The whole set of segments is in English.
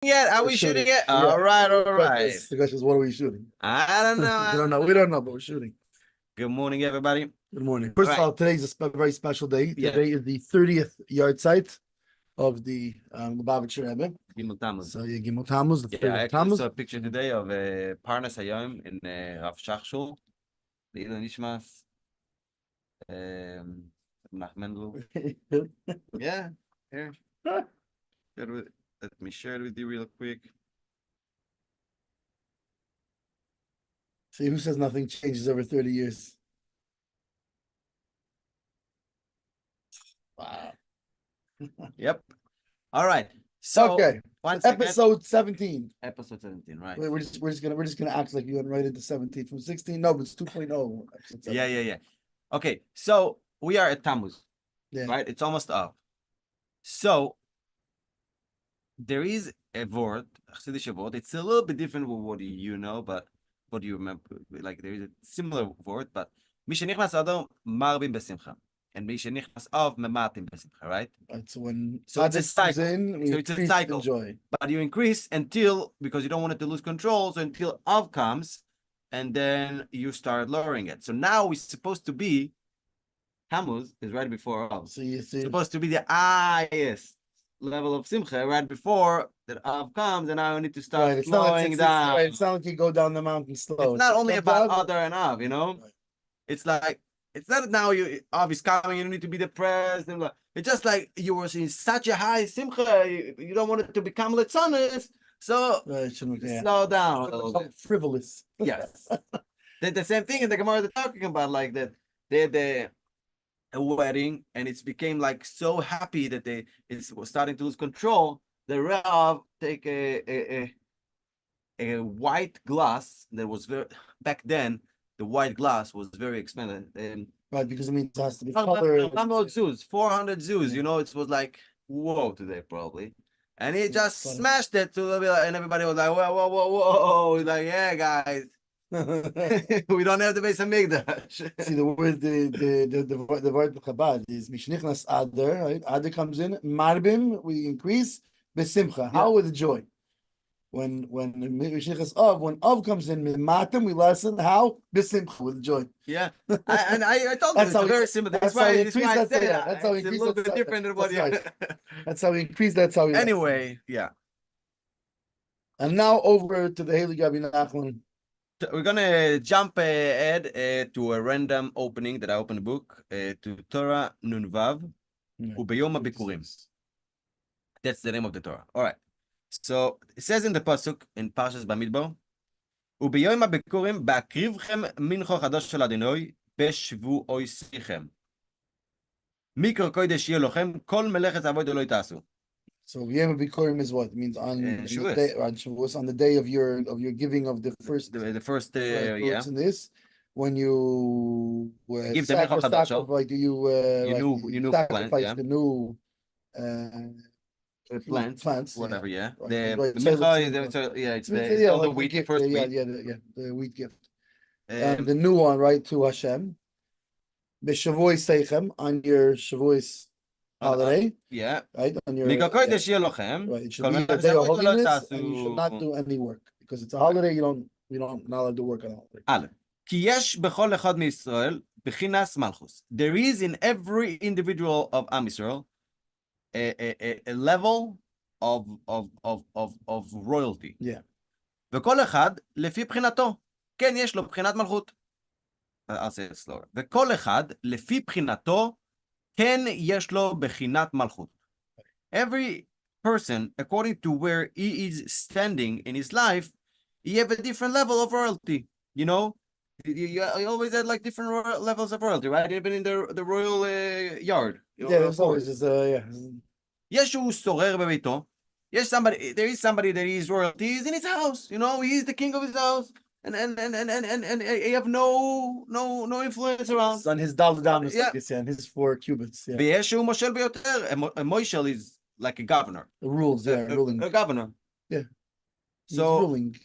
yet? Are we shooting it? All right, all right. The question is, what are we shooting? I don't know. We don't know. We don't know, but we're shooting. Good morning, everybody. Good morning. First of all, today's a very special day. Yeah. Today is the 30th yard site of the Lubavitcher Rebbe. Gimel Tammuz. So Gimel Tammuz, the 30th I of Tammuz. saw a picture today of Parnas Hayom in Rav Shachshul, the Ilan Nishmas, Bunim and Mendel. Yeah, here. Let me share it with you real quick. See, who says nothing changes over 30 years? Wow. Yep. All right. So okay. Episode 17. Episode 17, right. We're just gonna act like you went right into 17 from 16. No, but it's 2.0. Yeah. Okay, so we are at Tammuz. Yeah. Right? It's almost up. So there is a word, Chassidus word. It's a little bit different with what you know, but what do you remember? Like there is a similar word, but Mishenichnas Adam Marbim Besimcha. And Mishenichnas Av Mematim Besimcha, right? So when so it's a cycle. So it's a cycle. Joy. But you increase until, because you don't want it to lose control, so until Av comes, and then you start lowering it. So now we're supposed to be, Tammuz is right before Av. So you see, supposed to be the highest level of Simcha right before that Av comes, and now I need to start slowing down. It's not like you go down the mountain slow. It's not only about Adar and Av, you know? Right. It's like, it's not now Av is coming, you need to be depressed. And it's just like you were in such a high Simcha, you don't want it to become Letzonis, so slow down. Frivolous. Yes. the same thing in the Gemara they're talking about, like that they had a wedding, and it's became like so happy that it's starting to lose control. The Rav take a white glass that was very, back then the white glass was very expensive, and right, because it means it has to be colored. 400 zoos, you know, it was like whoa today probably, and he just smashed it to and everybody was like whoa. He's like, yeah guys, we don't have the base of Mikdash. See, the word the word Chabad is Mishnichnas Adar, right? Adar comes in, Marbim, we increase, Besimcha. How with joy? When Mishnichnas Av, when Av comes in, Matim, we lessen how? Besimcha, with joy. Yeah. I told you it's very similar. That's why I said that. That's how we increase. It's a little bit different than what you That's how we increase, that's how we anyway, yeah. And now over to the Haley Gabi Nachman. We're gonna jump ahead to a random opening that I opened the book to Torah Nunvav Ubeyom HaBikurim. That's the name of the Torah. All right. So it says in the pasuk in Parshas Bamidbar, Ubeyom HaBikurim ba'akrivchem mincho chadosh shel Adonai b'shvu'oi sichem. Mikro kodesh yeh lochem kol melechet avodah lo tasu. So Yom Bikurim is what? It means on the day, on the day of your giving of the first yeah. In this, when you give the sacrifice, you sacrifice the new plants, whatever, yeah. Right. It's the wheat gift, first wheat. The wheat gift. And the new one, right, to Hashem. B'Shavui Seichem, on your Shavuos holiday, right? On your right, it should be a day of holiness, and you should not do any work because it's a holiday. You're not allowed to work on a holiday. There is in every individual of Am Yisrael a level of royalty. Yeah. וכל אחד לפי בחינתו. כן, יש לו בחינת מלכות. I'll say it slower. וכל אחד לפי בחינתו כן יש לו בחינת מלכות. Every person, according to where he is standing in his life, he have a different level of royalty. You know, you always had like different levels of royalty, right? Even in the royal yard. There's always just יש שהוא שורר בביתו. There is somebody that is royalty. He's in his house. You know, he's the king of his house. And he have no influence around. It's on his daladam, and his 4 cubits. Yeah. A moshel is like a governor. The rules, ruling. A governor. Yeah. So ruling.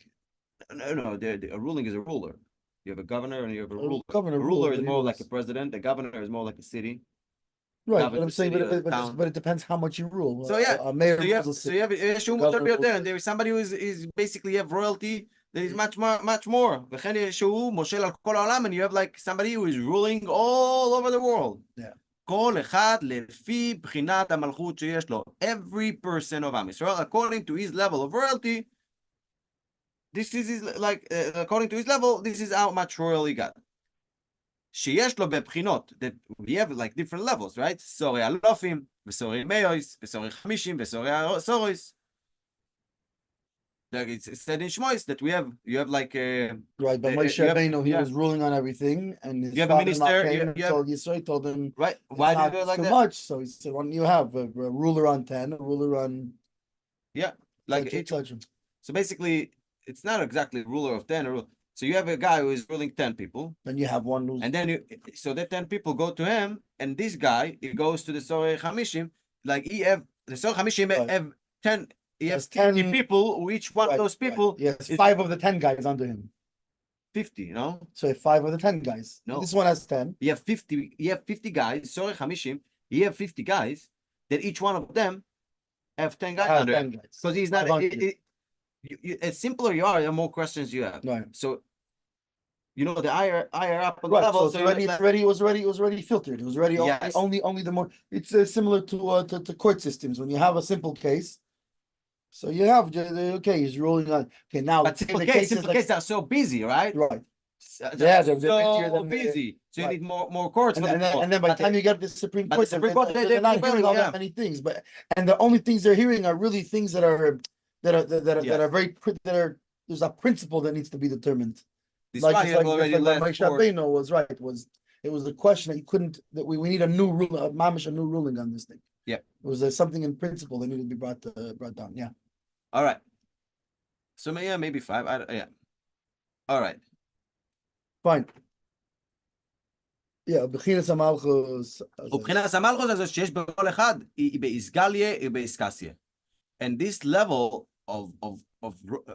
No, a ruling is a ruler. You have a governor and you have a ruler. A ruler is more like a president. A governor is more like a city. Right, but I'm saying, but it depends how much you rule. So yeah, a mayor so you have there is somebody who is basically you have royalty that is much more. And you have like somebody who is ruling all over the world. Yeah. כל אחד לפי בחינת המלכות שיש לו. Every person of עם ישראל, according to his level of royalty, this is his, like, according to his level, this is how much royal he got. שיש לו בבחינות, that we have like different levels, right? סורי אלופים, וסורי מאויס, וסורי חמישים, וסורי סורויס. Like it's said in Shmois that you have like right, but Moshe Rabbeinu, he was ruling on everything, and his father-in-law came and told Yisrael, told him, right, why do you do it like too that? much? So he said, why don't you have a ruler on 10, a ruler on like so basically it's not exactly ruler of 10 or so you have a guy who is ruling 10 people. Then you have one who's... And then so that 10 people go to him, and this guy, he goes to the Sorei Chamishim, like the Sorei Chamishim have 10. He has 50 people, who each one of those people... Yes, 5 of the 10 guys under him. 50, you know? So 5 of the 10 guys. No. This one has 10. You have 50 guys, Sorei Chamishim, you have 50 guys, that each one of them have 10 guys under him. Because he's not... as simpler you are, the more questions you have. Right. So, you know, the higher up on the level. So it was already filtered. It was already only the more... It's similar to court systems. When you have a simple case... So you have, okay, he's ruling on, okay, now... But simple cases are so busy, right? Right. They're so busy. So you need more courts. And then by the time you get the Supreme Court, they're not hearing all that many things. And the only things they're hearing are really things that are very... There's a principle that needs to be determined. Like Moshe Rabbeinu was right. It was a question that you couldn't... That we need a new rule, mamish, a new ruling on this thing. Yeah. It was something in principle that needed to be brought down. Yeah. All right. So maybe 5. Yeah. All right. Fine. Yeah, בחינת המלכות. ובחינת המלכות הזאת שיש בכל אחד היא באיסגליה ובאיסקסיה. And this level of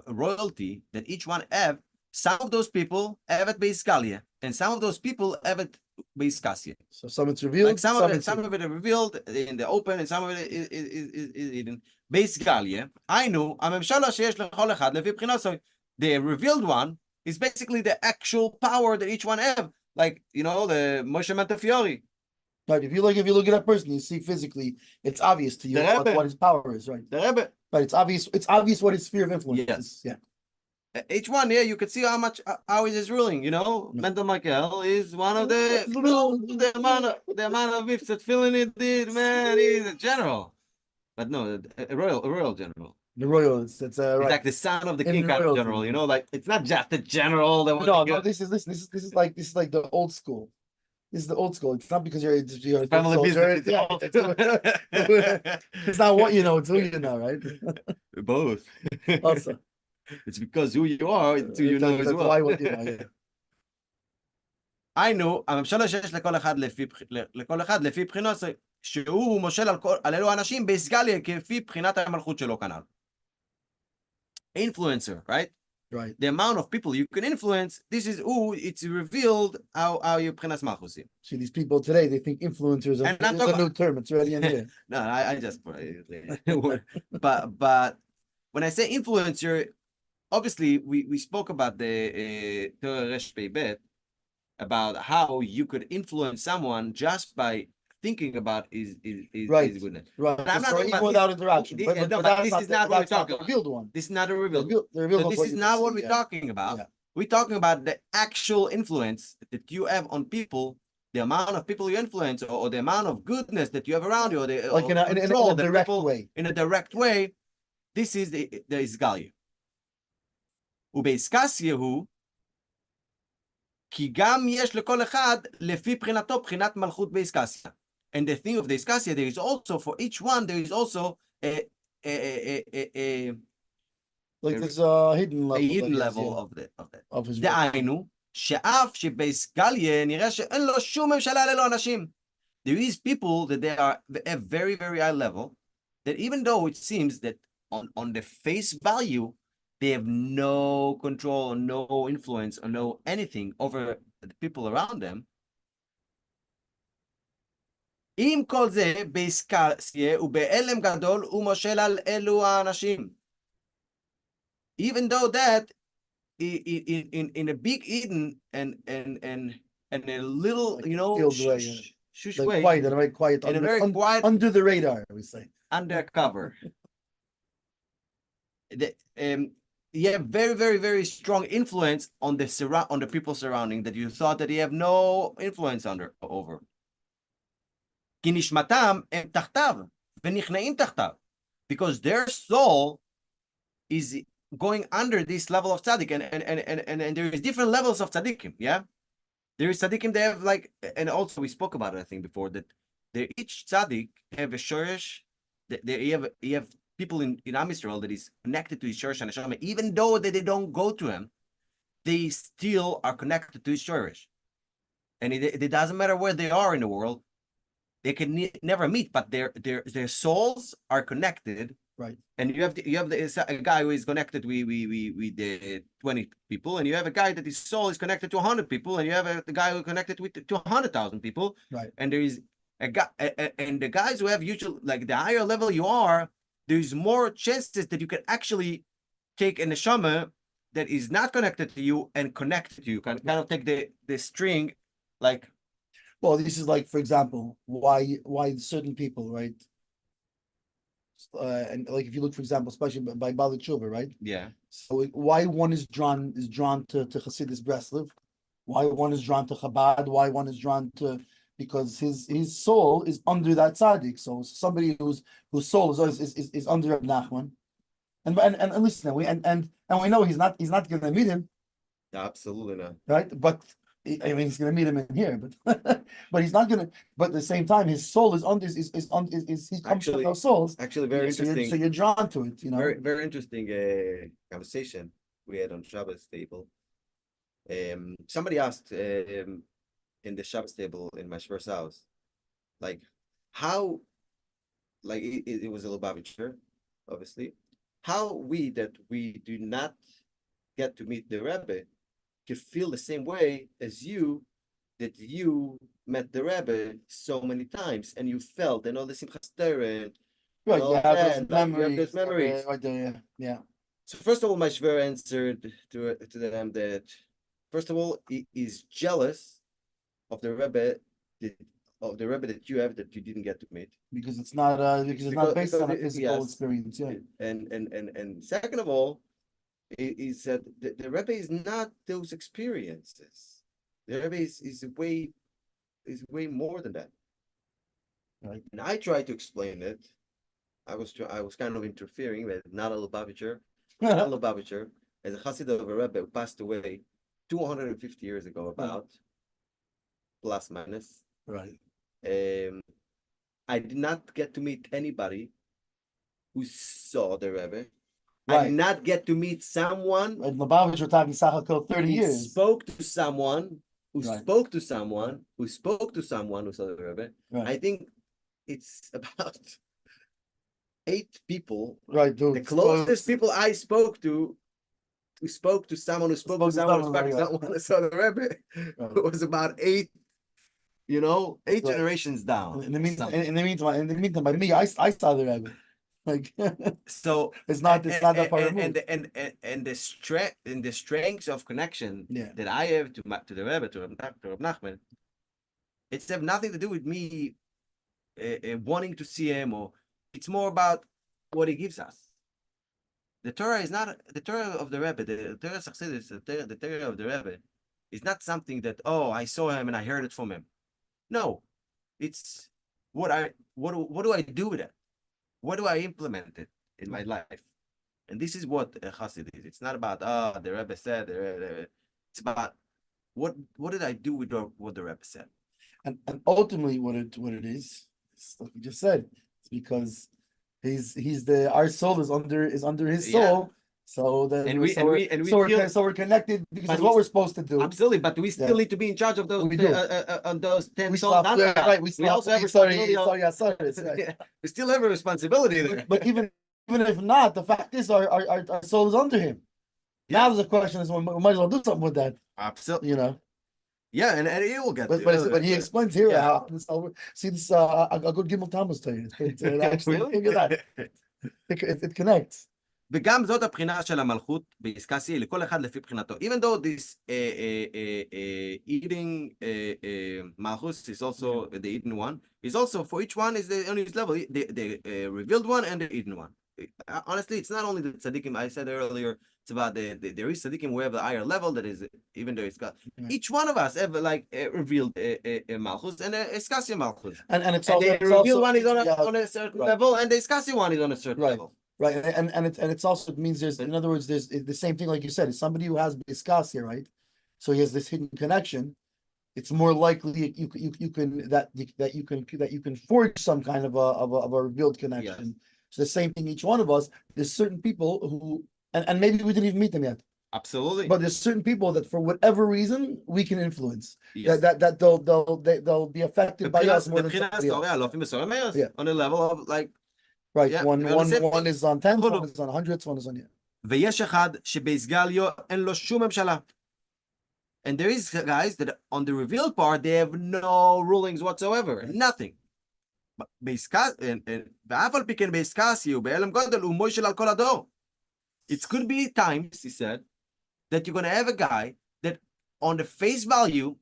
royalty that each one have, some of those people have it באיסגליה, and some of those people have it באיסקסיה. So some it's revealed, like some of it are revealed in the open, and some of it is hidden. באיסגליה, היינו, הממשלה שיש לכל אחד לפי בחינות. So the revealed one is basically the actual power that each one have. Like, you know, the Moshe Montefiore. Right, if you look at that person, you see physically, it's obvious to you what his power is, right? The Rebbe. But it's obvious what his sphere of influence is. Yeah. Each one, you could see how he is ruling, you know? No. Mendel Michael is one of the amount of ifs that filling it did, man, he's a general. But no, a royal general. The royal, it's right. Like the son of the king kind of general, you know, like it's not just a general that no, this is like the old school. This is the old school. It's not because you're family business. It's not what you know, it's who you know, right? Both. Also. It's because who you are, it's who you know as well. Why what you know, yeah. היינו, הממשלה שיש לכל אחד לפי בחינות, שהוא מושל על אלו האנשים באיסגליה כפי בחינת המלכות שלו כנ"ל. Influencer, right? Right. The amount of people you can influence, this is it's revealed how you b'chinas malchusim. See, these people today, they think influencers is a new term. It's already in here. No, I just put it. But when I say influencer, obviously we spoke about the Torah Resh Pei Bet, about how you could influence someone just by thinking about his goodness. Right. But I'm not talking about without interaction. But this is not what we're talking about. Revealed one. This is not a revealed. So this is not what we're talking about. Yeah. We're talking about the actual influence that you have on people, the amount of people you influence, or the amount of goodness that you have around you, or the like in a direct way. In a direct way. This is the Isgalia. ובאיסקסיה הוא כי גם יש לכל אחד לפי בחינתו בחינת מלכות באיסקסיה. And the thing of the Iskasya, there is also, for each one, there is also like there's a hidden level of that. Of his דהיינו, שאף שבאיסקליה נראה שאין לו שום ממשלה ללא אנשים. There is people that they are at a very, very high level, that even though it seems that on the face value, they have no control, no influence, or no anything over the people around them. עם כל זה, בעסקה סיה ובהלם גדול הוא מושל על אלו האנשים. Even though that, in a big Eden and a little, you know, shush way, quiet, and very quiet, and a very quiet, under the radar, we say, undercover. You have very, very, very strong influence on the people surrounding that you thought that you have no influence over. כי נשמתם הם תחתיו ונכנעים תחתיו, because their soul is going under this level of tzaddik, and there is different levels of tzaddikim. Yeah, there is tzaddikim, they have like, and also we spoke about it I think before, that each tzaddik have a shoresh. You have people in Am Yisrael that is connected to his shoresh and neshama, even though that they don't go to him, they still are connected to his shoresh, and it doesn't matter where they are in the world, they can never meet, but their souls are connected. Right. And you have a guy who is connected with the 20 people, and you have a guy that his soul is connected to 100 people, and you have a guy who is connected to 100,000 people. Right. And there is a guy, and the guys who have usually, like the higher level you are, there's more chances that you can actually take a neshama that is not connected to you and connect to you. Kind of take the string, like. Well, this is like, for example, why certain people, right? And like if you look, for example, especially by Bali Tshuva, right? Yeah. So why one is drawn to Chassidus Breslev, why one is drawn to Chabad, why one is drawn to, because his soul is under that tzaddik. So somebody whose soul is under Reb Nachman, and listen, we know he's not going to meet him. Absolutely not. Right, but. I mean, he's going to meet him in here, but but he's not going to. But at the same time, his soul is under. He comes from those souls. Actually, very interesting. So you're drawn to it, you know. Very, very interesting conversation we had on Shabbos table. Somebody asked in the Shabbos table in my first house, like how, like it was a Lubavitcher, obviously, how we do not get to meet the Rebbe could feel the same way as you, that you met the Rebbe so many times and you felt and all the Simchas Torah. Right, you have those memories. Right there, yeah. So first of all, my Shver answered to them that first of all, he is jealous of the Rebbe that you have that you didn't get to meet, because it's not based on a physical experience. Yeah, and second of all, he said the Rebbe is not those experiences. The Rebbe is way more than that. Right. And I tried to explain it. I was kind of interfering, but not a Lubavitcher. Not a Lubavitcher. As a Chassid of a Rebbe who passed away 250 years ago, about plus minus. Right. I did not get to meet anybody who saw the Rebbe. Right. I did not get to meet someone. In Lubavitch, we're talking Sachakol 30 years. Spoke to someone who spoke to someone who spoke to someone who saw the Rebbe. Right. I think it's about 8 people. Right, dude. The closest people I spoke to, who spoke to someone who spoke to someone who spoke to someone who saw the Rebbe, it was about 8. 8 generations down. In the meantime, by me, I saw the Rebbe. Like, so it's not that far removed. And the strengths of connection that I have to the Rebbe, to Reb Nachman, it's have nothing to do with me wanting to see him, or it's more about what he gives us. The Torah is not the Torah of the Rebbe. The Torah of Chassidus, the Torah of the Rebbe, is not something that I saw him and I heard it from him. No, it's what do I do with it? What do I implement it in my life? And this is what a Chassid is. It's not about the Rebbe said. It's about what did I do with what the Rebbe said. And ultimately, what it is like we just said. It's because our soul is under his soul. So we're connected because it's what we're supposed to do. Absolutely, but we still need to be in charge of those. On those 10 souls. Right. We also have responsibility. We still have a responsibility there. But even if not, the fact is our soul is under him. Now there's a question: is we might as well do something with that. Absolutely. Yeah, and he will get. But he explains here how this. See this. A good Gimel Thomas to you. It actually think of that. It connects. וגם זאת הבחינה של המלכות בעסקה C, לכל אחד לפי בחינתו. Even though this eating malchus is also the eaten one, is also for each one is on his level, the revealed one and the eaten one. Honestly, it's not only the tzaddikim. I said earlier, it's about there is tzaddikim who have the higher level that is, even though it's got each one of us have like revealed malchus and iskasya malchus. And it's also, the revealed one is on a certain level, and the iskasya one is on a certain level. Right, and it's also, it means there's, in other words, there's the same thing like you said. It's somebody who has iskasya, right? So he has this hidden connection. It's more likely you can forge some kind of a revealed connection. Yes. So the same thing, each one of us, there's certain people who, and maybe we didn't even meet them yet. Absolutely. But there's certain people that for whatever reason we can influence. Yes. That they'll be affected by us more than somebody else. Yeah. On a level of like, right. Yeah, one is on 10, one is on hundreds, one is on ויש אחד שבהסגליו אין לו שום ממשלה. And there is guys that on the revealed part they have no rulings whatsoever, nothing. ואף על פי כן בעסקסיה ובהלם גודל הוא מוישל על כל הדור. It could be times, he said, that you're going to have a guy that on the face value,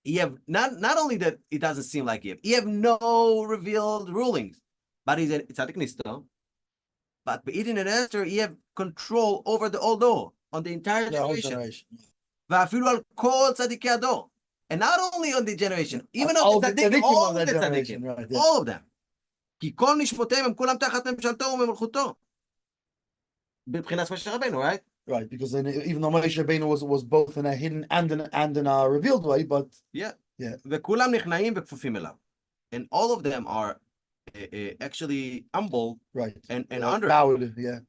he have not only that it doesn't seem like he have no revealed rulings, but he's a tzaddik nisto. But Eden and Esther, he have control over the old door on the entire generation. ואפילו על כל צדיקי הדור. And not only on the generation, even on the tzaddikim, all the tzaddikim, right, yeah. All of them. כי כל נשמותיהם הם כולם תחת ממשלתו ומלכותו. בבחינת משה רבנו, right? Right, because then, even though Moshe Rabbeinu was both in a hidden and in a revealed way, but yeah. וכולם נכנעים וכפופים אליו. And all of them are actually humble, right, and under. Bowed, yeah.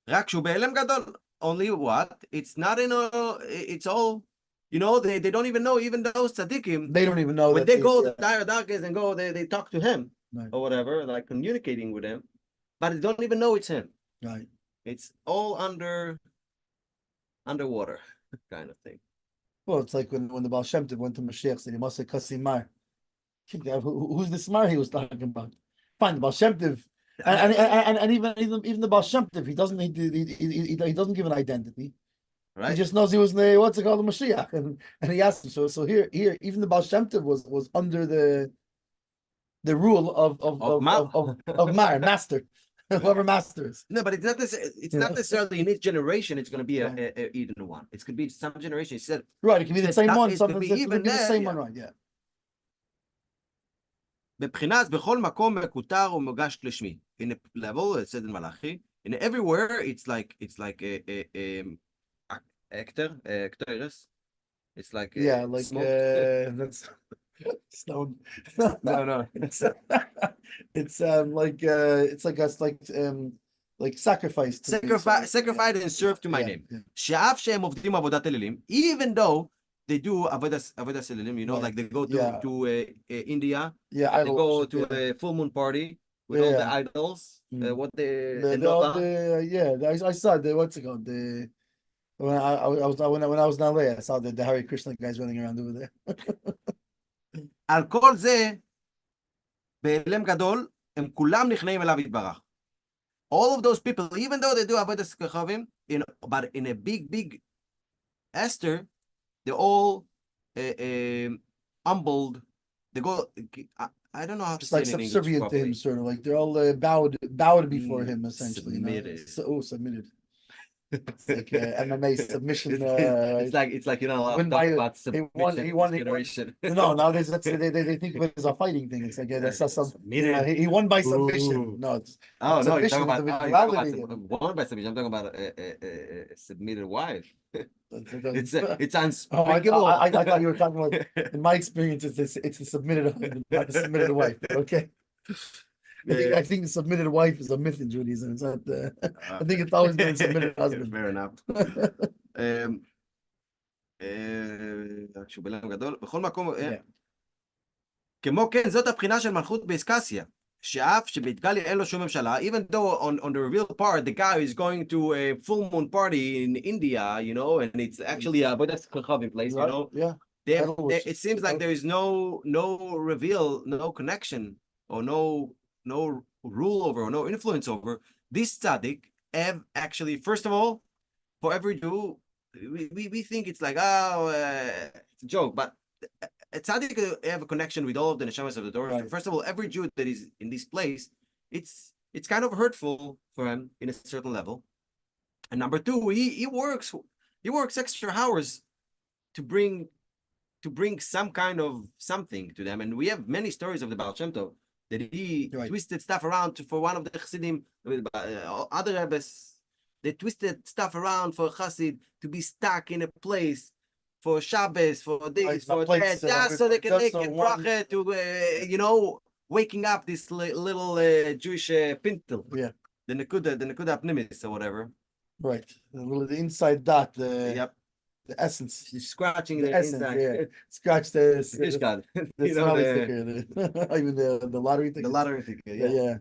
רק שהוא בהלם גדול. Only what? It's not in a. It's all. You know, they don't even know. Even those tzaddikim, they don't even know when they go to dire darkness and go, they talk to him, right, or whatever, like communicating with him, but they don't even know it's him. Right. It's all underwater kind of thing. Well, it's like when the Baal Shem Tov went to Mashiach, said he must say Kasimar. Who's the Smar he was talking about? Fine, the Baal Shem Tov, and even the Baal Shem Tov, he doesn't give an identity. Right. He just knows he was in the, what's it called, the Mashiach, and he asked him. So here, even the Baal Shem Tov was under the rule of Mar, master, whoever masters. No, but it's not this. It's not necessarily in each generation. It's going to be a Eden one. It could be some generation. He said right. It can be the same one. Sometimes it could be the same one, right? Yeah. בבחינת בכל מקום מקוטר ומוגש לשמי. In a level, it said in Malachi. In everywhere, it's like a actor, actors. It's like like that's stone. No. It's like sacrificed. Sacrificed and served to my name. שאף שהם עובדים עבודת אלילים, even though they do עבודת אלילים, you know, like they go to India, they go to a full moon party with all the idols. What I saw the what's it called when I was in LA, I saw the Hare Krishna guys running around over there. על כל זה, בהלם גדול, הם כולם נכנעים אליו יתברך. All of those people, even though they do עבודת כוכבים, but in a big Esther, they're all humbled. They go, I don't know how to say it in English. Subservient to him, sort of like they're all bowed before him, essentially. Submitted. Submitted. It's like MMA submission. It's like you know about submission. He won. Generation. No, nowadays they think of it as a fighting thing. It's like that's some. He won by submission. Ooh. No, it's you're talking about won by submission. I'm talking about a submitted wife. It's unspeakable. I thought you were talking about. In my experience, it's the submitted husband, not the submitted wife. Okay. I think the submitted wife is a myth in Judaism. It's not. I think it's always been a submitted husband. Fair enough. בכל מקום, כמו כן, זאת הבחינה של מלכות באסקסיה, שאף שבהתגליה אין לו שום ממשלה, even though on the revealed part, the guy is going to a full moon party in India, you know, and it's actually a Buddhist Kochavim place, you know. Yeah. it seems like there is no reveal, no connection, or no rule over, or no influence over. This tzaddik have actually, first of all, for every Jew, we think it's like, it's a joke, but a tzaddik have a connection with all of the neshamas of the Torah. Right. First of all, every Jew that is in this place, it's kind of hurtful for him in a certain level. And number two, he works extra hours to bring some kind of something to them. And we have many stories of the Baal Shem Tov that he twisted stuff around for one of the Chassidim, other rabbis. They twisted stuff around for a Chassid to be stuck in a place for Shabbos, for this, for that, just so they can make it bracha to, waking up this little Jewish pintel. Yeah. The Nekuda Pnimis or whatever. Right. The inside dot. Yep. The essence. You're scratching the essence, inside. Yeah. Scratch the Fishgad. Even the lottery ticket. The lottery ticket,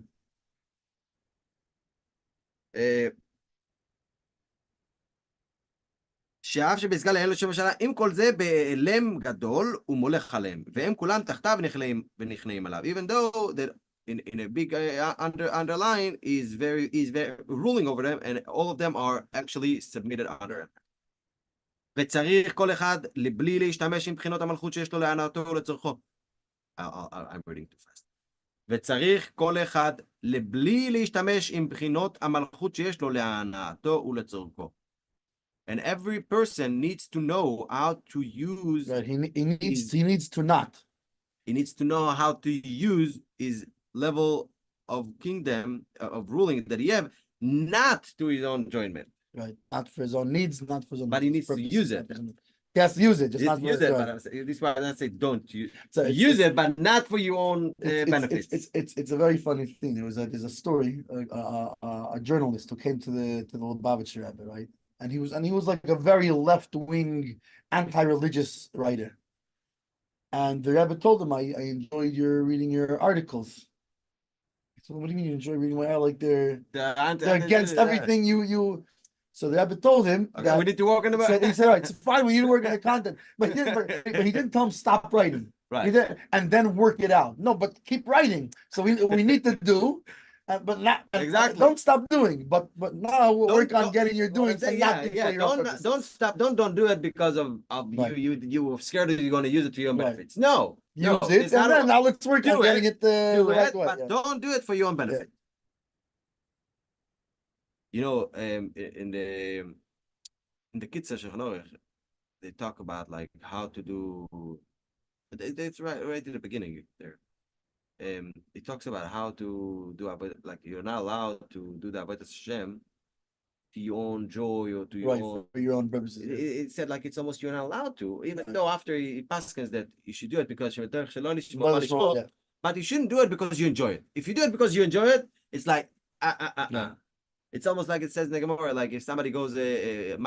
yeah. שאף שבסגל אין לו שם השנה, עם כל זה באלם גדול הוא מולך עליהם, והם כולם תחתיו ונכנעים עליו. Even though that in a big underline is very ruling over them, and all of them are actually submitted under him. וצריך כל אחד לבלי להשתמש עם בחינות המלכות שיש לו להנאתו ולצורכו. I'm reading too fast. וצריך כל אחד לבלי להשתמש עם בחינות המלכות שיש לו להנאתו ולצורכו. And every person needs to know how to use. Right. He needs to not. He needs to know how to use his level of kingdom, of ruling that he have, not to his own enjoyment. Right. Not for his own needs, not for his own. But he needs to use it. He has to use it, just not for use his it. own. But this is why I say don't use it, but not for your own benefits. It's a very funny thing. There's a story. A journalist who came to the Lubavitcher Rebbe, right? And he was like a very left-wing, anti-religious writer. And the Rebbe told him, I enjoyed reading your articles. He said, what do you mean you enjoy reading my articles? Like they're against everything you. So the Rebbe told him that we need to work on the he said, all right, it's fine, we need to work on the content. But he didn't tell him stop writing. Right. And then work it out. No, but keep writing. So we need to do. But not exactly. Don't stop doing. But now we'll work on getting your doing. Don't do it because of right. you were scared that you're going to use it to your benefits. Right. No, use it, and then now let's work on getting it. But don't do it for your own benefit. Yeah. In the Kitzur Shulchan Aruch, they talk about like how to do. It's right in the beginning there. It talks about how to do like you're not allowed to do the Avodas Hashem to your own joy or to your own purposes. It said like it's almost you're not allowed to, even though after he passes that you should do it because but you shouldn't do it because you enjoy it. If you do it because you enjoy it, it's like no. It's almost like it says in the Gemara, like if somebody goes it's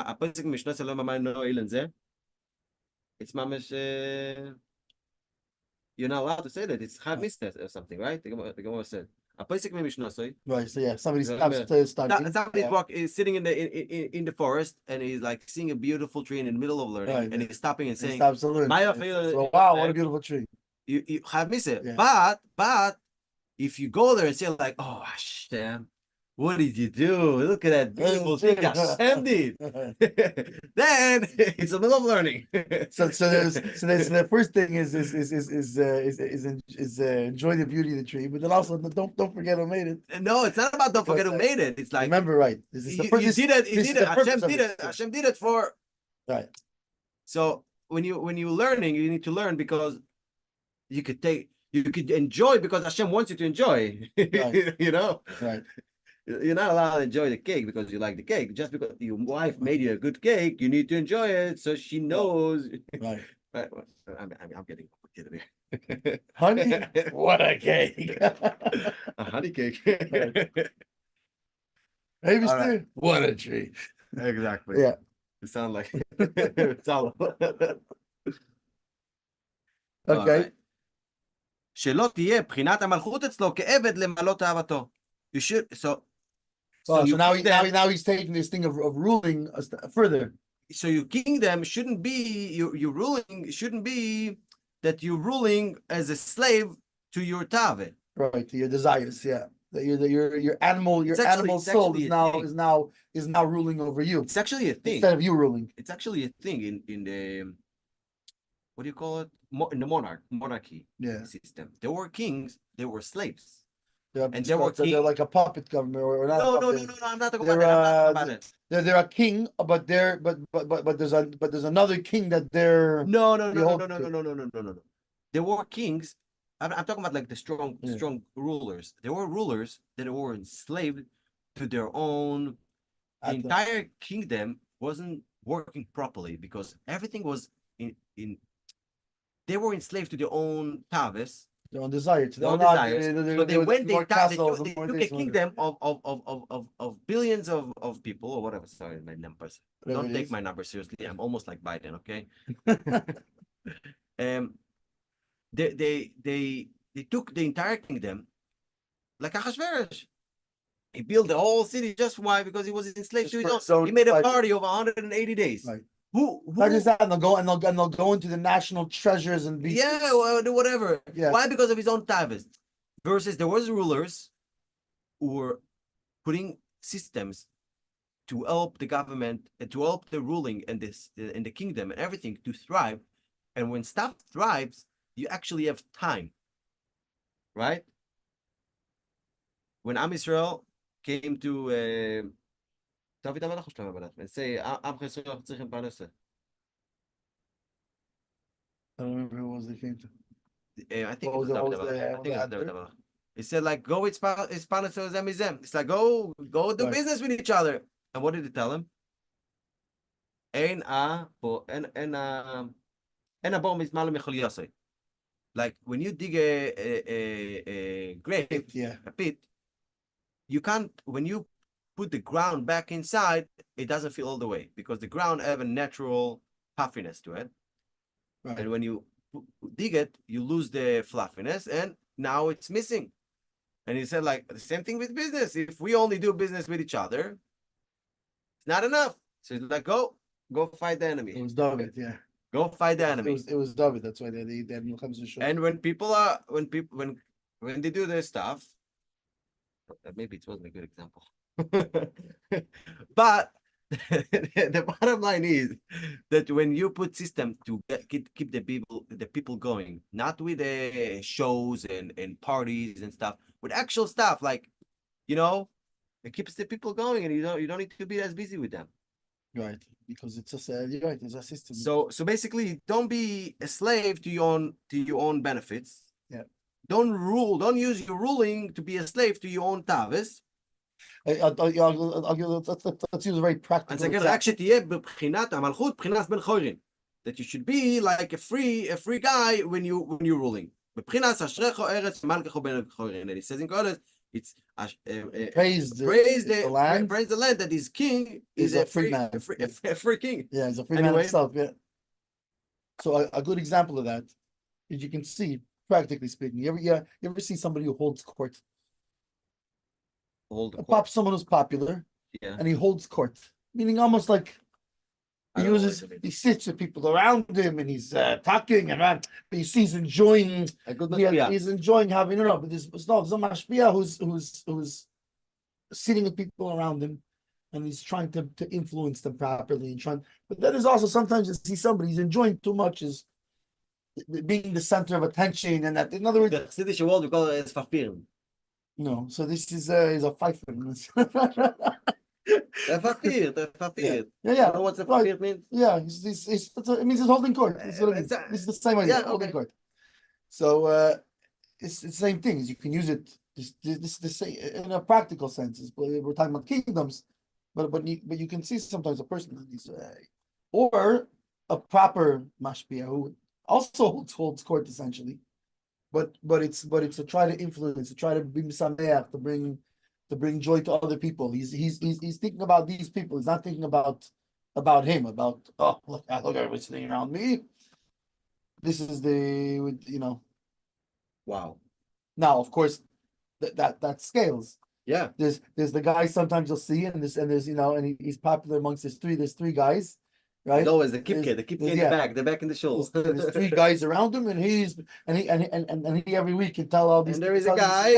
mamish. You're not allowed to say that. It's Chav Mishnah or something, right? The Gemara said. Right. So yeah, somebody's is sitting in the forest and he's like seeing a beautiful tree in the middle of learning, right, and he's stopping and saying, he stops to learn. So, wow, what a beautiful tree. You Chav Mishnah. Yeah. But if you go there and say like, oh Hashem, what did you do? Look at that beautiful thing Hashem did. Then it's a little of learning. So the first thing is enjoy the beauty of the tree, but then also don't forget who made it. No, it's not about don't forget who made it. It's like remember, right? Hashem did it for right. So when you're learning, you need to learn because you could enjoy because Hashem wants you to enjoy. Right. Right. You're not allowed to enjoy the cake because you like the cake. Just because your wife made you a good cake, you need to enjoy it so she knows. Right. I'm getting complicated here. Honey, what a cake! A honey cake. Right. Hey, Mister, right. What a treat! Exactly. Yeah. It sounds like it's all. Okay. שלא תהיה בחינת המלכות אצלו כעבד למלא תאוותו. You should so now he's taking this thing of ruling further. so your kingdom shouldn't be your ruling shouldn't be that you're ruling as a slave to your tave. Right, to your desires, yeah. That your animal soul is now ruling over you. It's actually a thing instead of you ruling. It's actually a thing in the what do you call it? In the monarchy system. There were kings, there were slaves. And there were they're like a puppet government or not. No, I'm not talking about it. They're a king, but there's another king that they're no. There were kings. I'm talking about like the strong rulers. There were rulers that were enslaved to their own. The entire kingdom wasn't working properly because everything was in. They were enslaved to their own tavis. Their own desire, to their own desires. So they took a kingdom of billions of people or whatever. Sorry, my numbers. Don't take my numbers seriously. I'm almost like Biden, okay? They took the entire kingdom like Achashverosh. He built the whole city just why? Because he was enslaved to his own. He made a party of 180 days. Right. Who not just that, and they'll go into the national treasures and be whatever. Yeah. Why? Because of his own tavis. Versus there was rulers who were putting systems to help the government and to help the ruling and the kingdom and everything to thrive. And when stuff thrives, you actually have time, right? When Am Yisrael came to David HaMelech and say, Am Yisrael tzrichim parnasa. I don't remember who was the king to. I think it was David HaMelech. He said, like, go with Parnasa Zemizem. It's like, go do business with each other. And what did he tell him? Like when you dig a grave, a pit, you can't, when you put the ground back inside, it doesn't fill all the way because the ground have a natural puffiness to it. Right. And when you dig it, you lose the fluffiness and now it's missing. And he said, like, the same thing with business. If we only do business with each other, it's not enough. So he's like, go fight the enemy. It was David, yeah. Go fight the enemy. It was David. That's why they comes to show. And when they do their stuff, maybe it wasn't a good example. But the bottom line is that when you put system to keep the people going, not with shows and parties and stuff, with actual stuff, like, it keeps the people going, and you don't need to be as busy with them. Right, because it's it's a system. So basically, don't be a slave to your own benefits. Yeah. Don't use your ruling to be a slave to your own tavis. Let's use a very practical that you should be like a free guy when you're ruling. And it says in Kodesh, it's praise the land that his king is a free man, a free king. Yeah, he's a free man himself. Yeah. So a good example of that is you can see, practically speaking, you ever see somebody who holds court? Someone who's popular, and he holds court, meaning almost like he sits with people around him and he's talking and but you see he's enjoying. He's enjoying having but there's a mashpia who's sitting with people around him and he's trying to influence them properly and but then there's also sometimes you see somebody he's enjoying too much is being the center of attention, and that, in other words, the Chassidus world we call it fafir. No, so this is a fight for him. The fafir. Yeah. You know what the fafir means? Yeah, it means he's holding court. This is the same idea. Holding court. So it's the same thing. You can use it. This the same in a practical sense. We're talking about kingdoms, but you can see sometimes a person or a proper mashpia who also holds court essentially. But it's to try to influence, to try to bring sameach, to bring joy to other people. He's thinking about these people. He's not thinking about him. Look everybody sitting around me. This is Wow. Now, of course, that scales. Yeah. There's the guy sometimes you'll see, and there's and he's popular amongst there's three guys, right? There's always the kipke in the back in the shoulder. There's three guys around him, and he every week can tell all these. And there is a guy,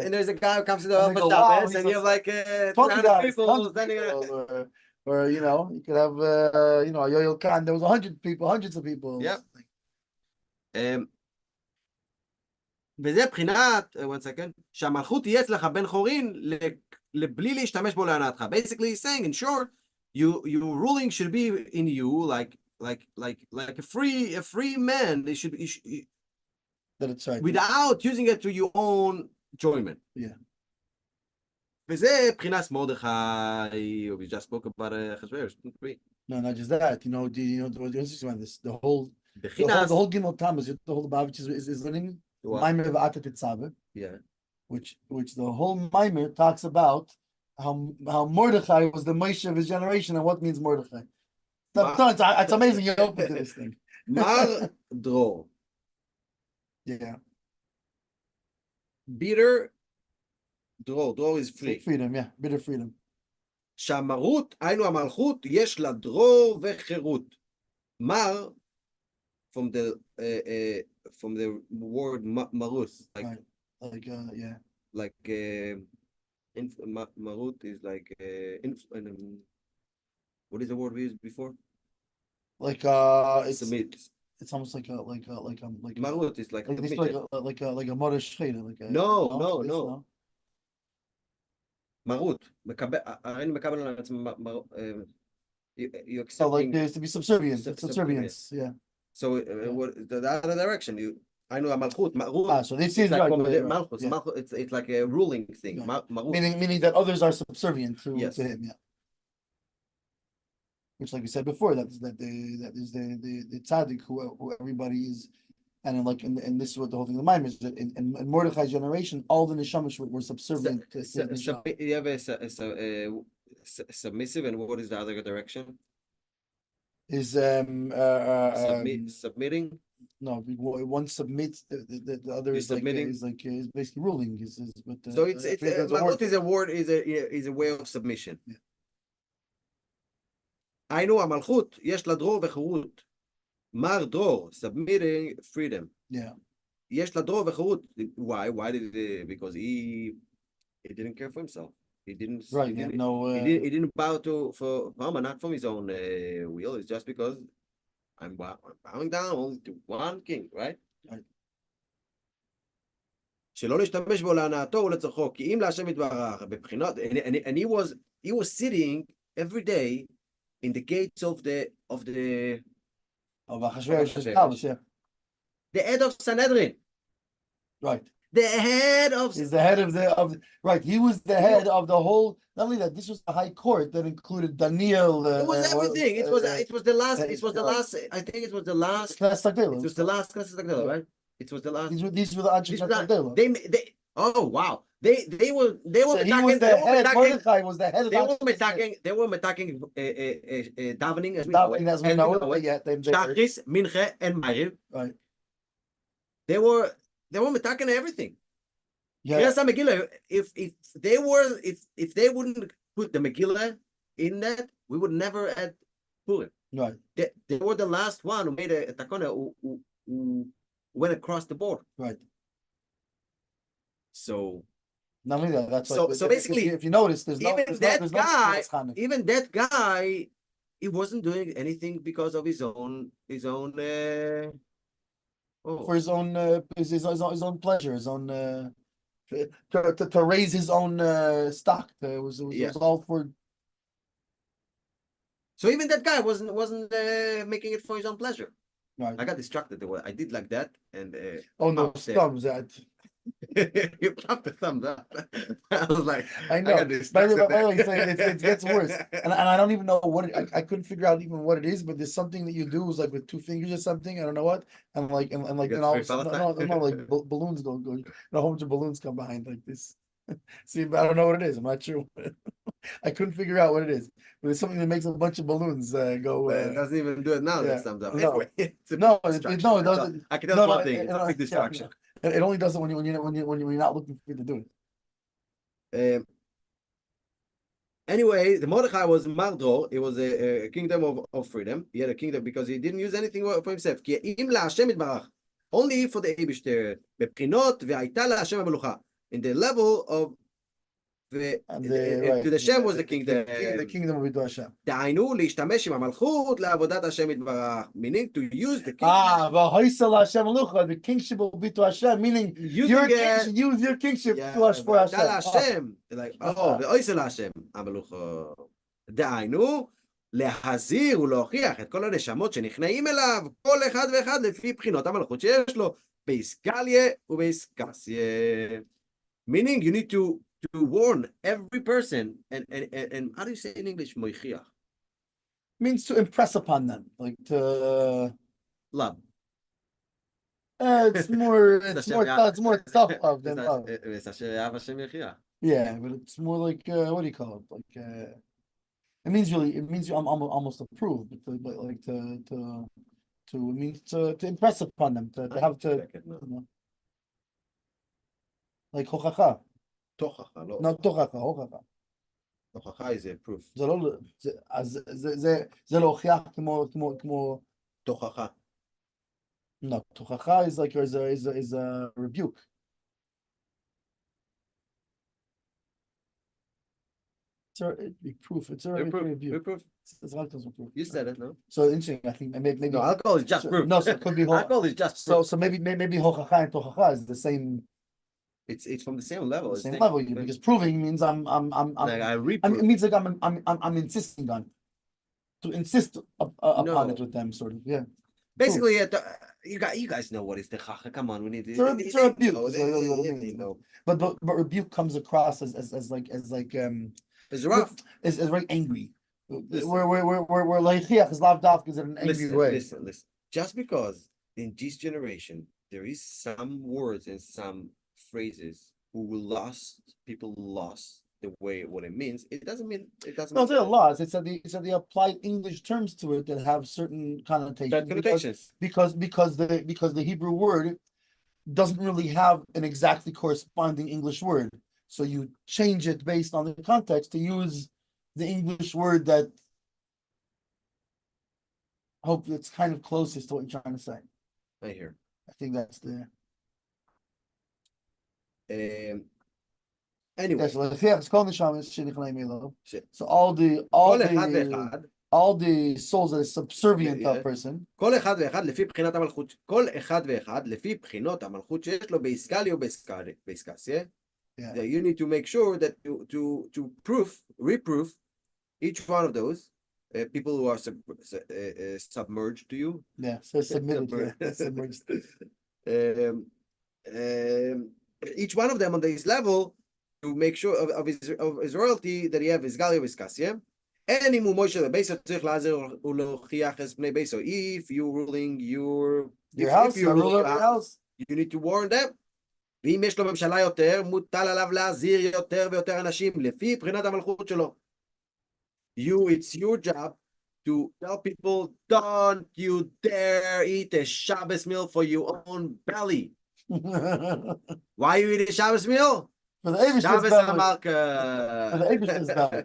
and there's a guy who comes to the office Shabbos, and you have like 300 people standing around. Or you could have Yoel Khan. There was 100 people, hundreds of people. Yep. וזה בחינת, one second, שהמלכות תהיה אצלך בן חורין לבלי להשתמש בו להנאתך. Basically he's saying, in short, your ruling should be in you like a free man. They should be that's right. Without using it to your own enjoyment. Yeah. וזה בחינת מרדכי, we just spoke about Achashverosh. No, not just that. The interesting about this, the whole Gimel Tammuz, the whole Lubavitch is learning Maimer v'ata tetzave. Yeah. Which the whole Maimer talks about how Mordechai was the Moshe of his generation and what means Mordechai. It's amazing you open to this thing. Mar Dror. Yeah. Bitter Dror is free. Freedom, yeah. Bitter freedom. שהמרות, היינו המלכות, יש לה דרור וחירות. מר, from the word marus, yeah. Like marut is like what is the word we used before? Like it's almost like marut is like a mother shchina, like a no. Marut, הראינו מקבל על עצמם, you accept. Like there's to be subservience, yeah. So the other direction, היינו המלכות, so this is like Malchus. Yeah. It's like a ruling thing. Yeah. Meaning that others are subservient to him, yeah. Which, like we said before, that is the tzaddik who everybody is. And this is what the whole thing of the Maimon is, that in Mordechai's generation, all the Neshamash were subservient to you have a submissive, and what is the other direction? Is submitting? No, one submits, the other is submitting. Is basically ruling. So it's Malchut is a word, is a way of submission. היינו המלכות, יש לה דרור וחירות. Mar Dror, submitting freedom. Yeah. יש לה דרור וחירות. Why? Because he didn't care for himself. He didn't. Right. He didn't bow for Haman, not from his own will. It's just because I'm bowing down only to one king, right? Right. שלא להשתמש בו להנאתו ולצורכו, כי אם להשם יתברך בבחינות, and he was sitting every day in the gates of the Achashverosh's palace, yeah. The head of Sanhedrin. Right. The head of. He's the head of the right. He was the head of the whole. Not only that, this was the high court that included Daniel. It was everything. It was the last. It was the last. I think it was the last. It was the last Chassidus, right? It was the last. These were the Chassidus. They. Oh wow. They were. So he was the head. Mordechai was the head of. They were attacking. Davening as we know it. Yeah. Shachris, Minche, and Ma'ariv. Right. They were attacking everything. Yeah. Yes, Megillah. If they wouldn't put the Megillah in that, we would never had Purim. Right. They were the last one who made a takana who went across the board. Right. So. Not only that. That's so basically, if you notice, even that guy, he wasn't doing anything because of his own. For his own pleasure, his own to raise his own stock. It was all for. So even that guy wasn't making it for his own pleasure. Right. I got distracted. I did like that, and thumbs that. You popped the thumbs up. I was like, I know. By the way, it gets worse, and I don't even know what I couldn't figure out even what it is. But there's something that you do is like with two fingers or something. I don't know what. And all of a sudden, like balloons go, and a whole bunch of balloons come behind like this. See, but I don't know what it is. I'm not sure. I couldn't figure out what it is. But it's something that makes a bunch of balloons go. It doesn't even do it now. Yeah. That thumbs up. No, anyway, it doesn't. I can tell one thing. It's a big distraction. It only does it when you're not looking for it to do it. Anyway, the Mordechai was Mardor. It was a kingdom of freedom. He had a kingdom because he didn't use anything for himself. Only for the Eibishter. In the level of to the Shem was the kingdom. The kingdom will be to Hashem. Meaning to use the kingdom. The kingship will be to Hashem, meaning use your kingship to for Hashem. Like, Hashem. דהיינו, להזהיר ולהוכיח את כל הנשמות שנכנעים אליו, כל אחד ואחד לפי בחינות המלכות שיש לו, באיסקליה ובאיסקסיה. Meaning, you need to warn every person, and how do you say in English, moichiach? Means to impress upon them, like to love. It's more tough love than love. Yeah, but it's more like what do you call it? Like it means you almost approve, but like to it means to impress upon them, to have to, you know, like hochacha. Tochacha, not tochacha, hochacha. Tochacha is a proof. זה לא, זה להוכיח כמו tochacha. No, tochacha is like is a rebuke. It's already proof. It's already proof. It's proof. You said it, no? So interesting. I think maybe no, alcohol is just proof. No, so it could be alcohol is just proof. So maybe hochacha and tochacha is the same. It's from the same level. Same level, because proving means I'm like it means like I'm insisting on to insist upon it with them, sort of. Yeah. Basically, you guys know what is the chacha. Come on, we need to. It's a rebuke. But rebuke comes across as rough. Is very angry. We're like is loved off because in an angry way. Listen. Just because in this generation there is some words and some phrases people lost the way what it means, it doesn't mean it doesn't. No, there are laws. It's that they applied English terms to it that have certain connotations. Because the Hebrew word doesn't really have an exactly corresponding English word. So you change it based on the context to use the English word that hope it's kind of closest to what you're trying to say. I hear. I think that's the anyway. So all the souls that is subservient to a person. כל אחד ואחד לפי בחינת המלכות. כל אחד ואחד לפי בחינות המלכות שיש לו באיסקליה ובאיסקסיה. You need to make sure that to reproof each one of those people who are submerged to you. Yeah, so submitted. Submerged. Each one of them on this level to make sure of his royalty that he have his galia v'skasya. And if you ruling your house, you rule your house, you need to warn them. ואם יש לו ממשלה יותר, מוטל עליו להזהיר יותר ויותר אנשים לפי בחינת המלכות שלו. It's your job to tell people, don't you dare eat a Shabbos meal for your own belly. Why you eat a Shabbos meal? For the Eibishter's belly. For the Eibishter's belly.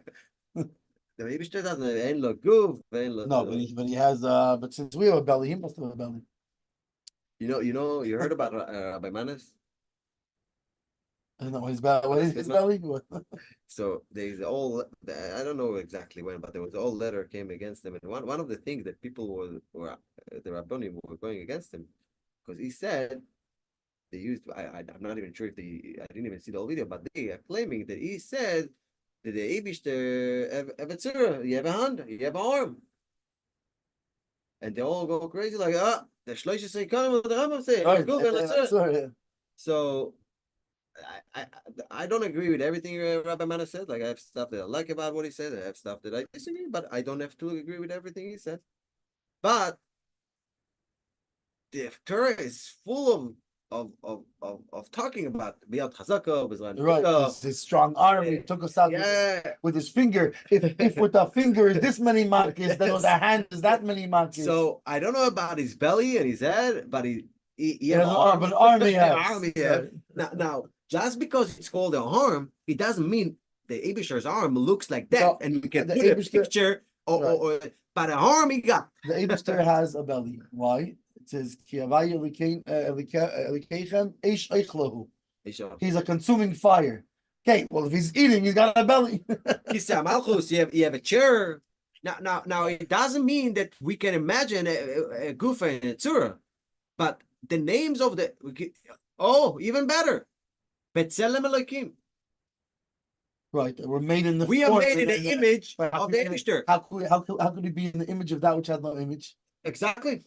The Eibishter doesn't, ain't look goof. No, but he has, but since we have a belly, he must have a belly. You heard about Rabbi Manis? I don't know what is his belly? So there's I don't know exactly when, but there was all letter came against him, and one of the things that people were the Rabbonim were going against him, because he said they used I'm not even sure if I didn't even see the whole video, but they are claiming that he said that the Eibishter have a tzura, you have a hand, you have an arm, and they all go crazy like the Shloishes Ikonim of the Rambam say so. I don't agree with everything Rabbi Mana said. Like I have stuff that I like about what he said. I have stuff that I disagree, but I don't have to agree with everything he said. But the Torah is full of talking about Biyat Chazaka, right? His strong arm. He took us out with his finger. If with the finger is this many makis, then with the hand is that many makis. So I don't know about his belly and his head, but he has an arm. An arm he has. Now. Just because it's called a harm, it doesn't mean the Abisher's arm looks like that, and you can put a picture, but the arm he got. The Abisher has a belly. Why? It says, he's a consuming fire. Okay, well, if he's eating, he's got a belly. You have a chair. Now, it doesn't mean that we can imagine a Gufa and a Tzura, but the names of the even better, B'Tselem Elokim. Right, we're made in the. We are made in the image of the Abishter. How could he be in the image of that which has no image? Exactly.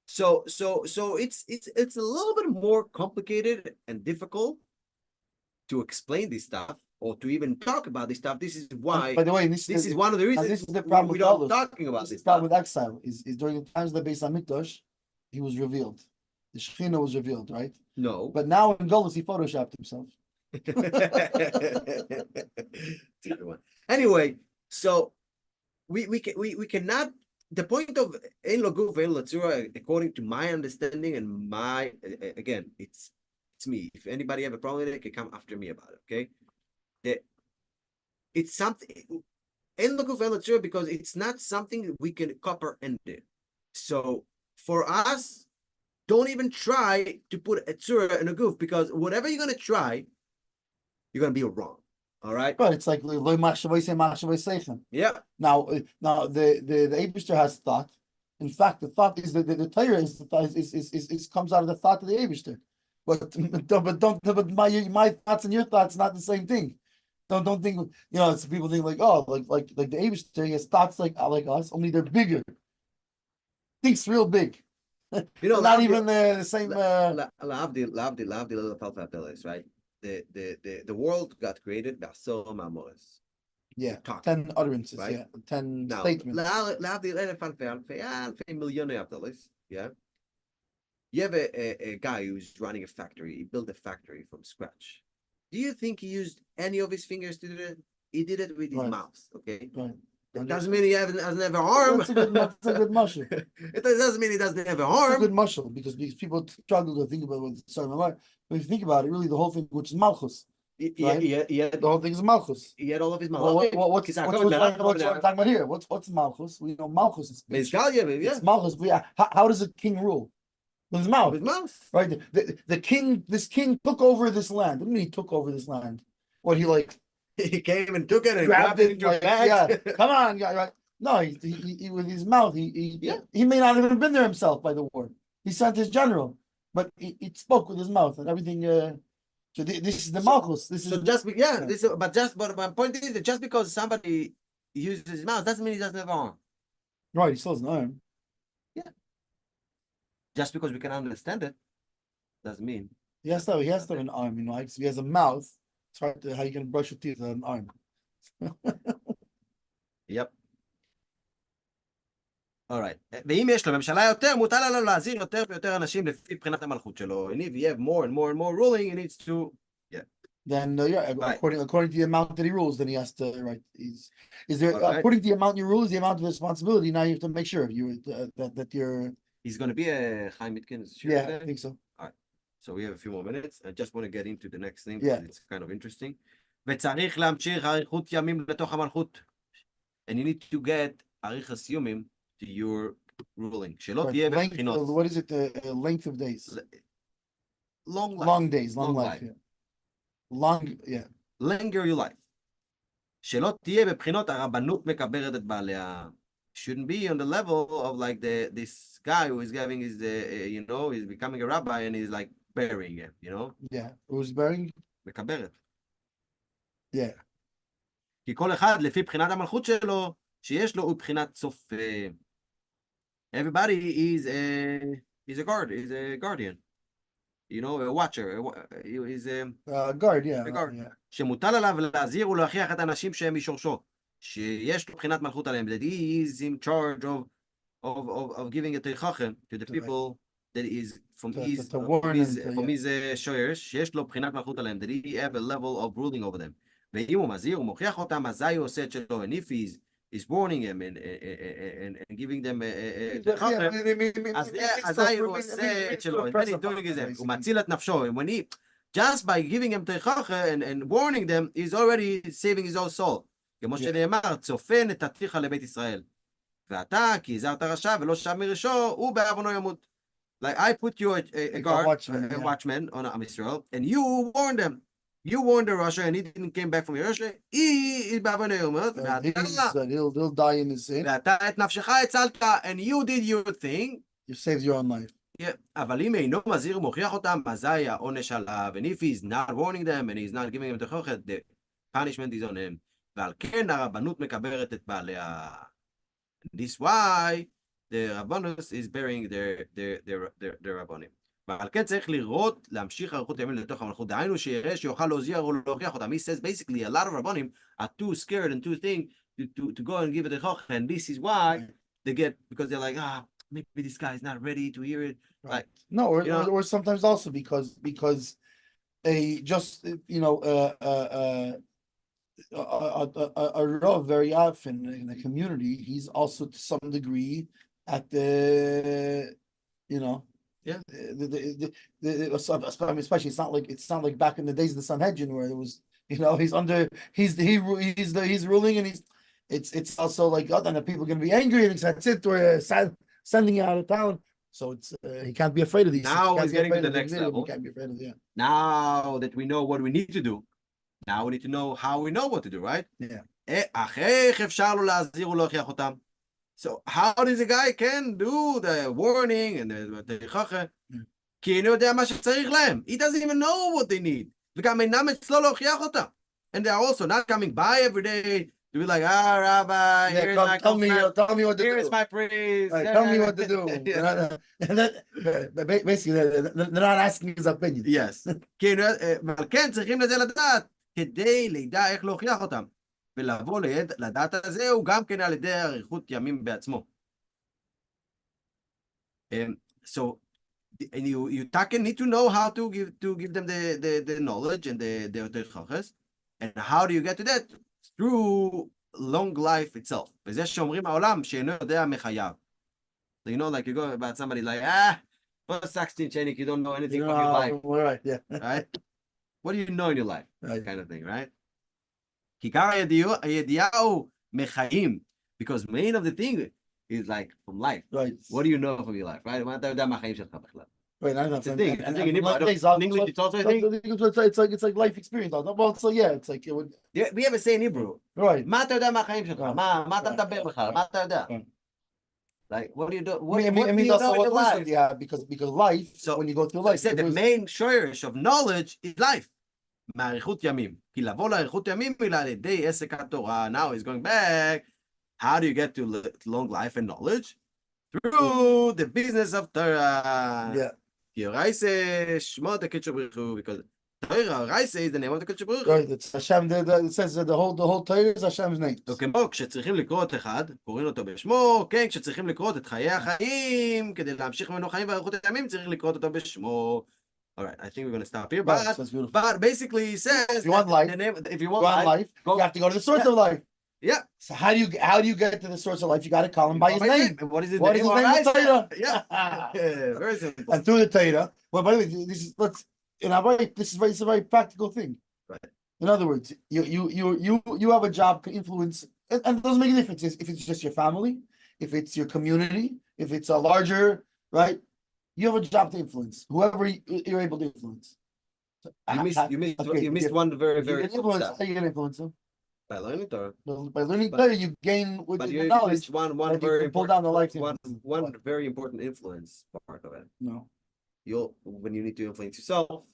So it's a little bit more complicated and difficult to explain this stuff or to even talk about this stuff. This is why. By the way, this is one of the reasons this is the problem we don't talking about this. The problem with exile is during the times of the Beis Hamikdash, he was revealed. The Shekhinah was revealed, right? No. But now in Golus, he photoshopped himself. Anyway, so we cannot. The point of Ein Lo Guf, Ein Lo Tzura, according to my understanding and my again, it's me. If anybody have a problem with it, they can come after me about it. Okay, it's something Ein Lo Guf, Ein Lo Tzura because it's not something we can copper ended. So for us, don't even try to put a tzura in a goof because whatever you're gonna try, you're gonna be wrong. All right. But it's like yeah. Now the Abishter has thought. In fact, the thought is that the Torah is comes out of the thought of the Abishter. But my thoughts and your thoughts not the same thing. Don't think it's people think like the Abishter has thoughts like us, only they're bigger. Thinks real big. Not even the same. Right. The world got created by so mamores. Yeah, 10 utterances, right? Yeah, 10 statements. Yeah. You have a guy who's running a factory. He built a factory from scratch. Do you think he used any of his fingers to do it? He did it with his mouth, okay? Right. It doesn't mean he doesn't have an arm. That's a good muscle. It doesn't mean he doesn't have an arm. It's a good muscle because people struggle to think about what. Sorry, but if you think about it, really the whole thing, which is malchus, right? Yeah. The whole thing is malchus. He had all of his malchus. What's talking about here? What's malchus? We know malchus is speech. It's malchus. How does a king rule? With his mouth. With his mouth. Right. The king. This king took over this land. What do you mean he took over this land? What he came and took it and grabbed it into a bag. Yeah, come on, guy. Right? No, he with his mouth. He may not have even been there himself by the war. He sent his general, but he spoke with his mouth and everything. So this is the malchus. But my point is that just because somebody uses his mouth doesn't mean he doesn't have an arm. Right, he still has an arm. Yeah. Just because we can understand it doesn't mean he has to have an arm. If he has a mouth. It's hard to how you can brush your teeth with an arm. Yep. Alright. ואם יש לו ממשלה יותר, מותר לו להזהיר יותר ויותר אנשים לפי בחינת המלכות שלו. And if you have more and more and more ruling, he needs to, Then according to the amount that he rules, then he has to is there according to the amount you rule is the amount of responsibility. Now you have to make sure that you're. He's going to be a Chaim Mitkins. Yeah, I think so. So we have a few more minutes. I just want to get into the next thing because it's kind of interesting. וצריך להמשיך אריכות ימים לתוך המלכות. And you need to get אריכות ימים to your ruling. שלא תהיה בבחינות. What is it? The length of days. Long life. Long days, long life. Longer your life. שלא תהיה בבחינות הרבנות מקברת את בעליה. Shouldn't be on the level of like this guy who is giving his he's becoming a rabbi and he's like burying him, Yeah, who's burying? מקברת. Yeah. כי כל אחד לפי בחינת המלכות שלו שיש לו הוא בחינת סוף. Everybody is a guardian. A watcher. He's a guard, yeah. A guard. שמוטל עליו להזהיר ולהוכיח את האנשים שהם משורשו. שיש לו בחינת מלכות עליהם, that he is in charge of giving it to the people that is from his שורש, שיש לו בחינת מלכות עליהם, that he have a level of ruling over them. ואם הוא מזהיר ומוכיח אותם, אזי הוא עושה את שלו, and if he's warning him and giving them אזי הוא עושה את שלו, and then he's doing it, הוא מציל את נפשו, just by giving him teichacha and warning them, he's already saving his own soul. כמו שנאמר, צופן את עתיך לבית ישראל. ואתה, כי הזהרת רשע ולא שב מראשו, הוא בעוונו ימות. Like, I put you a guard, a watchman on Israel, and you warned them. You warned the Russia, and he didn't came back from Russia. He is בעוונו ימות. He'll die in his sin. ואתה את נפשך הצלת, and you did your thing. You saved your own life. Yeah, אבל אם אינו מזהיר ומוכיח אותם, אזי העונש עליו. And if he's not warning them, and he's not giving them the punishment is on him. ועל כן הרבנות מקברת את בעליה. This why the Rabbanus is bearing their Rabbanim. ועל כן צריך לראות, להמשיך אריכות ימים לתוך המלכות. דהיינו שיראה שיוכל להוזיע או להוכיח אותם. He says basically a lot of Rabbanim are too scared and too think to go and give it a choch. And this is why they get, because they're like, maybe this guy is not ready to hear it. Right. Like, no, or sometimes also because a just a Rav very often in the community, he's also to some degree at the especially it's not like back in the days of the Sanhedrin where it was he's ruling, and it's also like, oh, then the people are going to be angry and that's it, or sending you out of town. So it's he can't be afraid of these. Now he's getting to the next level. He can't be afraid of Now that we know what we need to do, now we need to know how we know what to do, right? Yeah. So how does a guy can do the warning and the chacha? He doesn't even know what they need. And they're also not coming by every day to be like, Rabbi, here's my tell me what to do. Here's my praise. Right, tell me what to do. Basically, they're not asking his opinion. Yes. כדי לידע איך להוכיח אותם, ולבוא לדעת הזה הוא גם כן על ידי אריכות ימים בעצמו. So, and you need to know how to give them the knowledge and the chachas, and how do you get to that? Through long life itself. וזה שאומרים העולם שאינו יודע מחייו. So like you go about somebody like, first 16 chenik, you don't know anything about your life. Right, yeah. Right? What do you know in your life? Right. Kind of thing, right? כיכר הידיעה מחיים, because main of the thing is like from life. Right. What do you know from your life, right? מה אתה יודע מהחיים שלך בכלל? Right, it's a thing. In English, it's also a thing. It's like life experience. Well, so yeah, it's like it would. We have a say in Hebrew. Right. מה אתה יודע מהחיים שלך? מה אתה מדבר בכלל? מה אתה יודע? Like, what do you do? What do you know in your life? Yeah, because life. So when you go through life, said the main shorish of knowledge is life. מאריכות ימים. כי לבוא לאריכות ימים אלא על ידי עסק התורה. Now he's going back. How do you get to long life and knowledge? Through the business of Torah. Yeah. כי רייסה שמות הקדשו בריחו, because Torah, רייסה is the name of the הקדשו בריחו. Right, it's Hashem, it says that the whole Torah is Hashem's name. וכמו כשצריכים לקרוא את אחד, קוראים אותו בשמו, כן, כשצריכים לקרוא את חיי החיים, כדי להמשיך ממנו חיים ואריכות הימים, צריך לקרוא אותו בשמו. All right, I think we're going to stop here, but basically he says, if you want life, if you want life, you have to go to the source of life. Yeah. So how do you get to the source of life? You got to call him by his name. What is his name? The Torah. Yeah. Very simple. And through the Torah. Well, by the way, this is a very practical thing. Right. In other words, you have a job to influence, and it doesn't make a difference if it's just your family, if it's your community, if it's a larger, right? You have a job to influence whoever you're able to influence. You missed one very influence. How are you going to influence them? By learning Torah. By learning Torah, you gain with the knowledge. One very pull down the life. One very important influence part of it. No. When you need to influence yourself.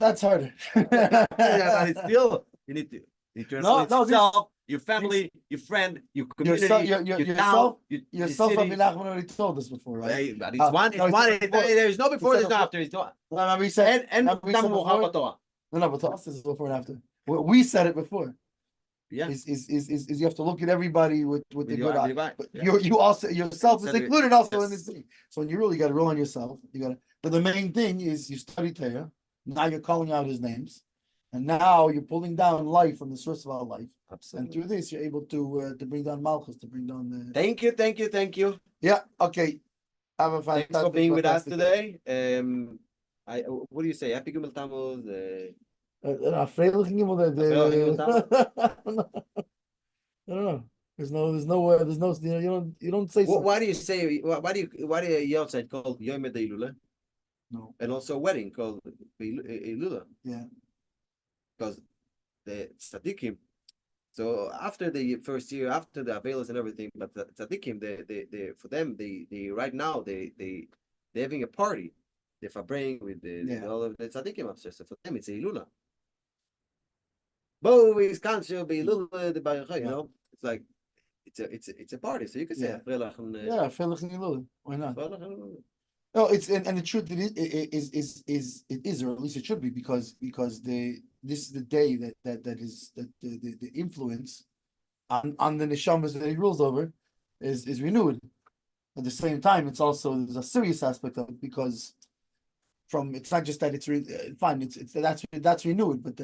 That's harder. Yeah, but it's still you need to influence yourself, your family, your friend, your community, yourself. Rabbi Nachman already told us before, right? But it's one. There's no before. There's no after. We said and no, but to us this is before and after. We said it before. Yeah. Is you have to look at everybody with the good eye. But you also yourself is included also in this thing. So when you really got to roll on yourself, but the main thing is you study Torah. Now you're calling out his names. And now you're pulling down life from the source of our life. Absolutely. And through this, you're able to bring down Malchus, to bring down the... Thank you. Yeah, okay. Have a fantastic... Thanks for being with us today. What do you say? Happy Gimel Tammuz. Freilich Gimel. I don't know. There's no. You don't say so. Why do you say? Why do you outside called Yom Ilula? No. And also a wedding called Ilula. Yeah. Because the tzaddikim. So after the first year, after the Avelos and everything, but the tzaddikim, they for them, they right now they're having a party. They're fabring with all of the tzaddikim upstairs. So for them, it's a Ilula. Bo is kancho be Ilula the Baruch, you know. It's like it's a party, so you can say Freilich Ilula. Why not? No, it's and the truth it is, or at least it should be, because this is the day that the influence on the neshamas that he rules over is renewed. At the same time, it's also there's a serious aspect of it, because it's not just that it's fine, it's that's renewed, but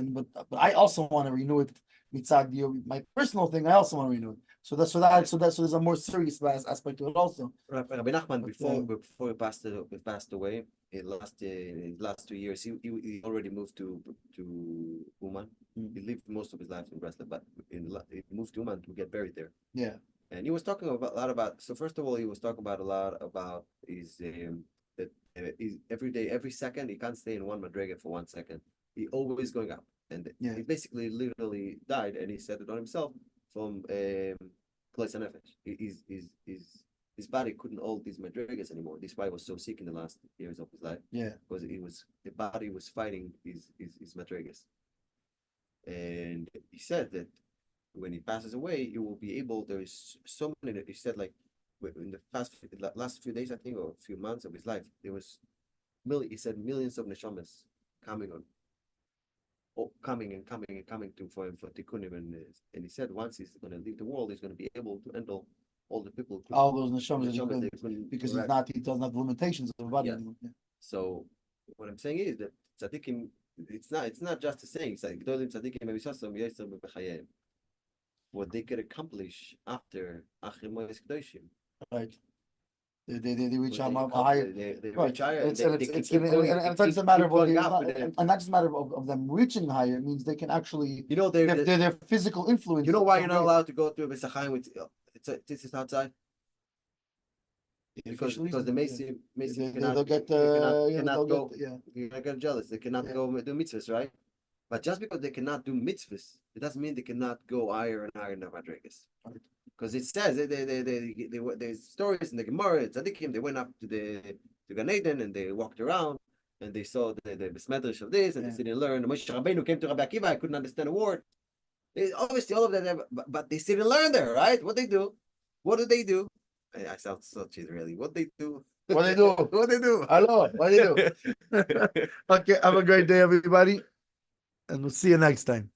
I also want to renew it mitzad my personal thing. I also want to renew it. So there's a more serious aspect to it also. Rabbi Nachman, before he passed away, in last 2 years, he already moved to Uman. He lived most of his life in Breslau, but he moved to Uman to get buried there. Yeah. And he was talking a lot about. So first of all, he was talking about a lot about his that every day, every second, he can't stay in one madrega for 1 second. He always going up, and he basically literally died, and he said it on himself. From Klois Nefesh. His body couldn't hold these madrigas anymore. This is why he was so sick in the last years of his life. Yeah. Because the body was fighting his madrigas. And he said that when he passes away, he will be able, there's so many, he said, like, in the last few days, I think, or a few months of his life, there was, he said, millions of neshamas coming for him for tikkunim, and he said once he's going to leave the world, he's going to be able to handle all the people, all those neshamas because he doesn't have the limitations of the body anymore. Yeah. So what I'm saying is that tzaddikim, it's not just a saying. It's like what they could accomplish after Achim Mois Kedoshim. Right. They reach a higher. They reach higher. And it's not just a matter of them reaching higher. It means they can actually, their physical influence. You know why you're not allowed to go to a Besachayim with this is outside? Because the Mason cannot go. You're not get jealous. They cannot go do mitzvahs, right? But just because they cannot do mitzvahs, it doesn't mean they cannot go higher and higher in the madrigas. Because it says there's stories in the Gemara, tzaddikim, they went up to Gan Eden and they walked around and they saw the besmedrash of this and they didn't learn. Moshe Rabbeinu came to Rabbi Akiva, I couldn't understand a word. Obviously, all of that, but they didn't learn there, right? What they do? I sound such Israeli. What they do? Hello, what they do? Okay, have a great day, everybody, and we'll see you next time.